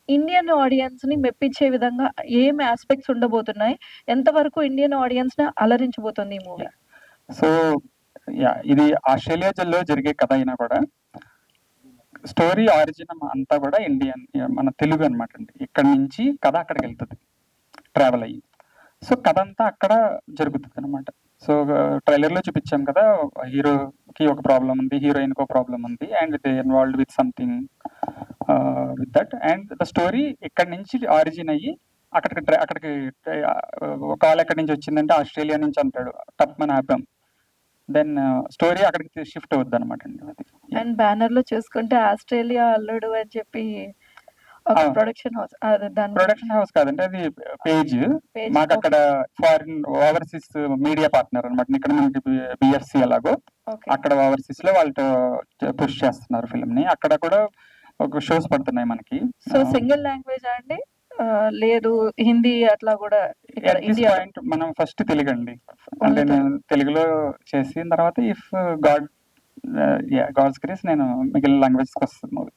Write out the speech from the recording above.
Indian ఆడియన్స్‌ని మెప్పించే విధంగా ఏం యాస్పెక్ట్స్ ఉండబోతున్నాయి? ఎంతవరకు ఇండియన్ ఆడియన్స్‌ని అలరించబోతుంది ఈ మూవీ? సో ఇది ఆస్ట్రేలియాలో జరిగే కథ అయినా కూడా స్టోరీ ఆరిజిన్ అంతా కూడా ఇండియన్, మన తెలుగు అనమాట అండి. ఇక్కడ నుంచి కథ అక్కడికి వెళ్తుంది ట్రావెల్ అయ్యి. సో కథ అంతా అక్కడ జరుగుతుంది అనమాట. సో ట్రైలర్లో చూపించాం కదా, హీరోకి ఒక ప్రాబ్లం ఉంది, హీరోయిన్కి ఒక ప్రాబ్లం ఉంది, and they involved with something with that. And the story ఇక్కడ నుంచి ఆరిజిన్ అయ్యి అక్కడికి కాల్ ఎక్కడి నుంచి వచ్చిందంటే ఆస్ట్రేలియా నుంచి అంటాడు, టప్ అని ఆపాం. దెన్ స్టోరీ అక్కడికి షిఫ్ట్ అవుద్ది అనమాట అండి. అది అండ్ బ్యానర్ లో చూసుకుంటే ఆస్ట్రేలియా అల్లుడు అని చెప్పి ఒక ప్రొడక్షన్ హౌస్, ప్రొడక్షన్ హౌస్ కాదంటే అది పేజ్. మాకు అక్కడ ఫారిన్ ఓవర్సీస్ మీడియా పార్ట్నర్ అనమాట. ఇక్కడ మనకి బిఎఫ్సి ఎలాగో అక్కడ ఓవర్సీస్ లో వాళ్ళతో పుష్ చేస్తున్నారు ఫిల్మ్ ని. అక్కడ కూడా ఒక షోస్ పడుతున్నాయి మనకి. సో సింగిల్ లాంగ్వేజ్ అండి, లేదు హిందీ అట్లా కూడా? పాయింట్ మనం ఫస్ట్ తెలుగు అండి, అంటే నేను తెలుగులో చేసిన తర్వాత ఇఫ్ గాడ్స్ గ్రేస్ నేను మిగిలిన లాంగ్వేజ్కి వస్తుంది మూవీ.